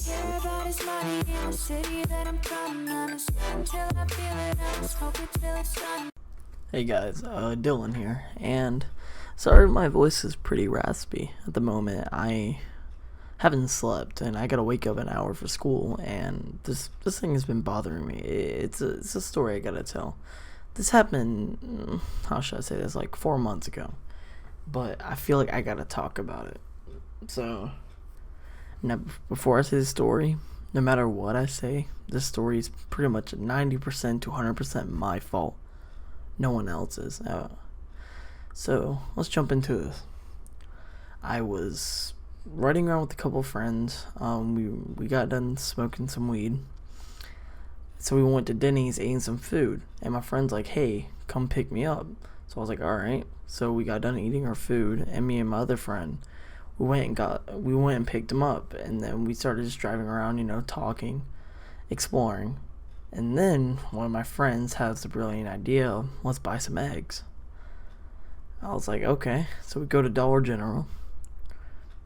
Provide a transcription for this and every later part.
Everybody's money in the city that I'm from. I'm sip until I feel it, I'm smoke it till it's done. Hey guys, Dylan here, and sorry my voice is pretty raspy at the moment. I haven't slept, and I gotta wake up an hour for school, and this thing has been bothering me. It's a story I gotta tell. This happened, how should I say this, like 4 months ago, but I feel like I gotta talk about it. So, now before I say the story, no matter what I say, this story is pretty much 90% to 100% my fault. No one else's. So let's jump into this. I was riding around with a couple of friends. We got done smoking some weed, so we went to Denny's, ate some food, and my friend's like, "Hey, come pick me up." So I was like, "All right." So we got done eating our food, and me and my other friend, we went and picked him up, and then we started just driving around, talking, exploring. And then one of my friends has the brilliant idea, let's buy some eggs. I was like, okay. So we go to Dollar General,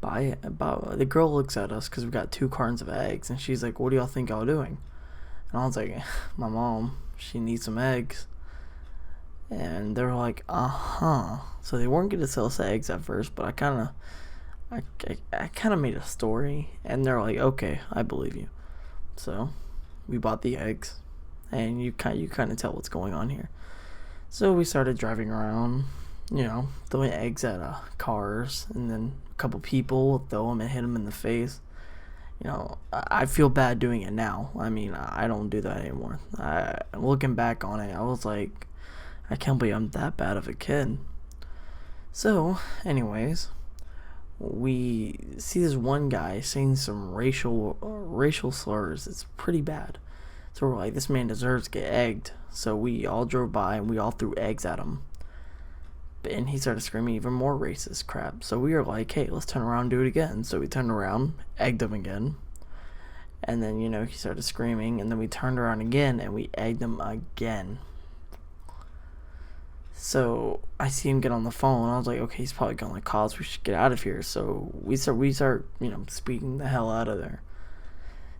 the girl looks at us because we got 2 cartons of eggs, and she's like, what do y'all think y'all doing? And I was like, my mom, she needs some eggs. And they were like, uh-huh. So they weren't going to sell us eggs at first, but I kind of made a story, and they're like, okay, I believe you. So we bought the eggs, and you kind of tell what's going on here. So we started driving around, throwing eggs at cars, and then a couple people will throw them and hit them in the face. I feel bad doing it now. I mean, I don't do that anymore. Looking back on it, I was like, I can't believe I'm that bad of a kid. So, anyways, we see this one guy saying some racial slurs. It's pretty bad. So we're like, this man deserves to get egged. So we all drove by and we all threw eggs at him. And he started screaming even more racist crap. So we were like, hey, let's turn around and do it again. So we turned around, egged him again. And then, he started screaming. And then we turned around again and we egged him again. So I see him get on the phone. I was like, okay, he's probably going to call us. We should get out of here. So we start, speeding the hell out of there.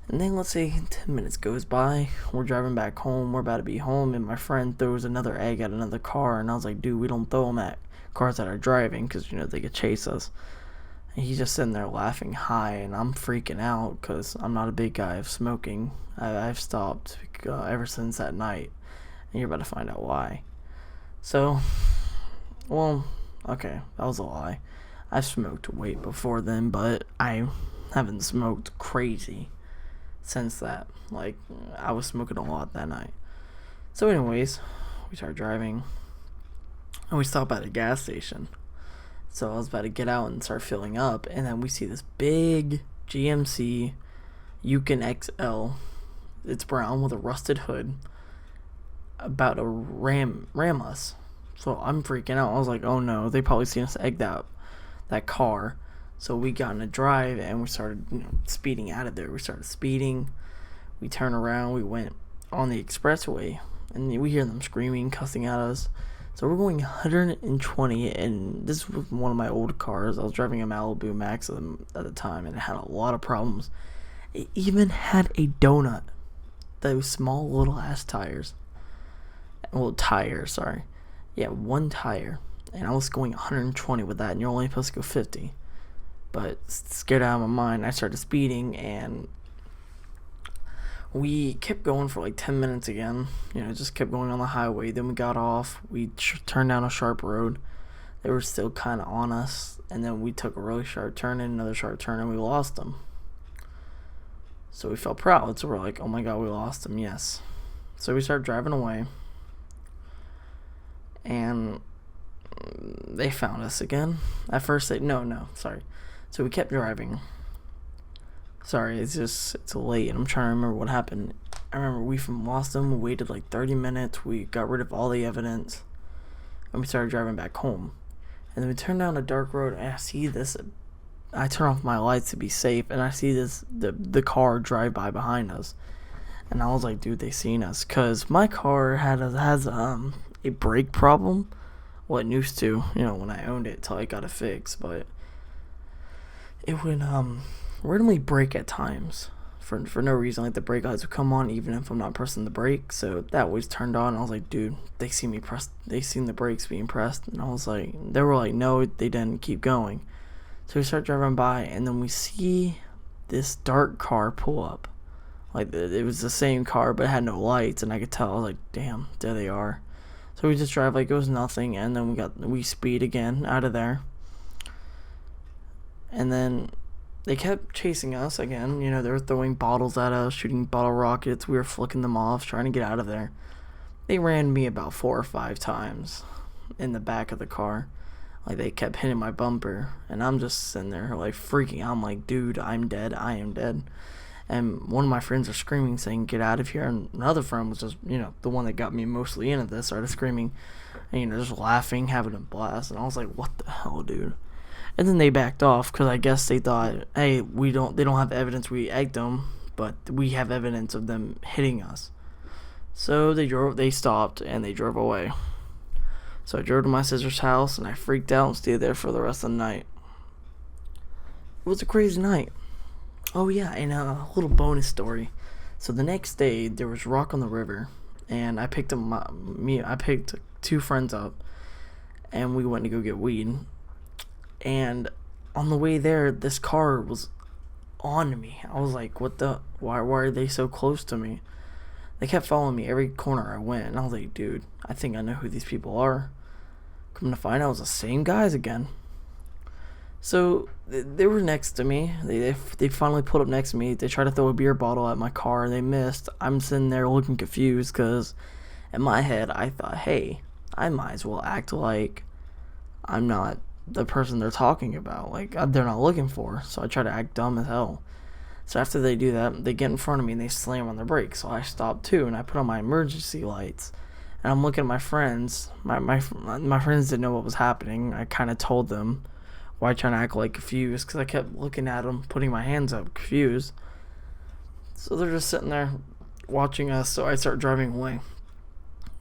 And then let's say 10 minutes goes by. We're driving back home. We're about to be home, and my friend throws another egg at another car. And I was like, dude, we don't throw them at cars that are driving because they could chase us. And he's just sitting there laughing high, and I'm freaking out because I'm not a big guy of smoking. I've stopped ever since that night, and you're about to find out why. So, well, okay, that was a lie. I've smoked way before then, but I haven't smoked crazy since that. Like, I was smoking a lot that night. So anyways, we start driving, and we stop at a gas station. So I was about to get out and start filling up, and then we see this big GMC Yukon XL. It's brown with a rusted hood, about to ram us. So I'm freaking out. I was like, oh no, they probably seen us egg that car. So we got in a drive and we started speeding out of there. We started speeding. We turned around. We went on the expressway, and we hear them screaming, cussing at us. So we're going 120, and this was one of my old cars. I was driving a Malibu Max at the time, and it had a lot of problems. It even had a donut. Those small little ass tires. Well, tire, sorry. Yeah, one tire. And I was going 120 with that, and you're only supposed to go 50. But scared out of my mind, I started speeding, and we kept going for like 10 minutes again. Just kept going on the highway. Then we got off. We turned down a sharp road. They were still kind of on us. And then we took a really sharp turn and another sharp turn, and we lost them. So we felt proud. So we're like, oh my god, we lost them, yes. So we started driving away. And they found us again. At first sorry. So we kept driving. Sorry, it's late and I'm trying to remember what happened. I remember we lost them. We waited like 30 minutes. We got rid of all the evidence, and we started driving back home. And then we turned down a dark road, and I see this. I turn off my lights to be safe, and I see the car drive by behind us. And I was like, dude, they seen us, cause my car has a brake problem. Well, it used to, when I owned it till I got it fixed, but it would randomly brake at times. for no reason. Like the brake lights would come on even if I'm not pressing the brake. So that always turned on. I was like, dude, they seen the brakes being pressed, and I was like, they were like, no, they didn't. Keep going. So we start driving by, and then we see this dark car pull up. Like it was the same car, but it had no lights, and I could tell. I was like, damn, there they are. So we just drive like it was nothing, and then we speed again out of there. And then they kept chasing us again. You know, they were throwing bottles at us, shooting bottle rockets. We were flicking them off, trying to get out of there. They ran me about 4 or 5 times in the back of the car. Like, they kept hitting my bumper, and I'm just sitting there, like, freaking out. I'm like, dude, I'm dead. I am dead. And one of my friends are screaming, saying, get out of here. And another friend was just, you know, the one that got me mostly into this, started screaming, and, you know, just laughing, having a blast. And I was like, what the hell, dude? And then they backed off because I guess they thought, hey, they don't have evidence we egged them, but we have evidence of them hitting us. So they stopped and they drove away. So I drove to my sister's house and I freaked out and stayed there for the rest of the night. It was a crazy night. Oh yeah, and a little bonus story. So the next day there was rock on the river, and I picked 2 friends up, and we went to go get weed. And on the way there, this car was on me. I was like, why are they so close to me? They kept following me every corner I went, and I was like, dude, I think I know who these people are. Come to find out, it was the same guys again. So they were next to me. They finally pulled up next to me. They tried to throw a beer bottle at my car. They missed. I'm sitting there looking confused because in my head I thought, hey, I might as well act like I'm not the person they're talking about, like they're not looking for. So I try to act dumb as hell. So after they do that, they get in front of me and they slam on their brakes. So I stop too, and I put on my emergency lights, and I'm looking at my friends. My friends didn't know what was happening. I kind of told them why, trying to act like confused, because I kept looking at them, putting my hands up, confused. So they're just sitting there watching us. So I start driving away.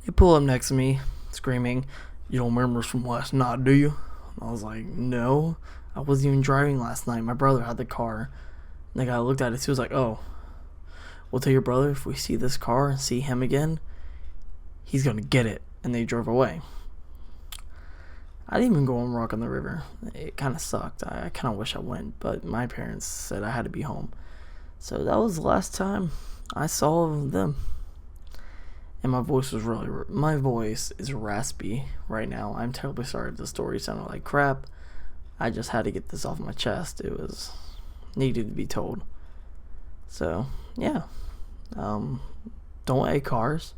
They pull up next to me screaming, you don't remember us from last night, do you? I was like, no, I wasn't even driving last night. My brother had the car. And the guy looked at it. He was like, oh, we'll tell your brother if we see this car and see him again, he's going to get it. And they drove away. I didn't even go on Rock on the River. It kind of sucked. I kind of wish I went, but my parents said I had to be home. So that was the last time I saw them. And my voice is raspy right now. I'm terribly sorry if the story sounded like crap. I just had to get this off my chest. It was needed to be told. So yeah, don't egg cars.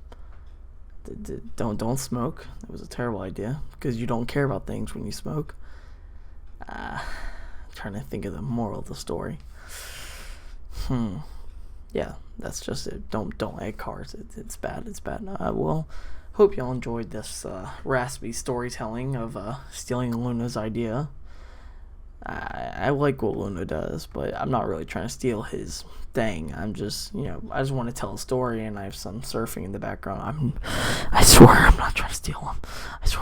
Don't smoke. It was a terrible idea because you don't care about things when you smoke. Trying to think of the moral of the story. Yeah, that's just it. Don't egg cars. It's bad. It's bad. Well, hope y'all enjoyed this raspy storytelling of stealing Luna's idea. I like what Luna does, but I'm not really trying to steal his thing. I'm just, I just want to tell a story, and I have some surfing in the background. I swear I'm not trying to steal him. I swear.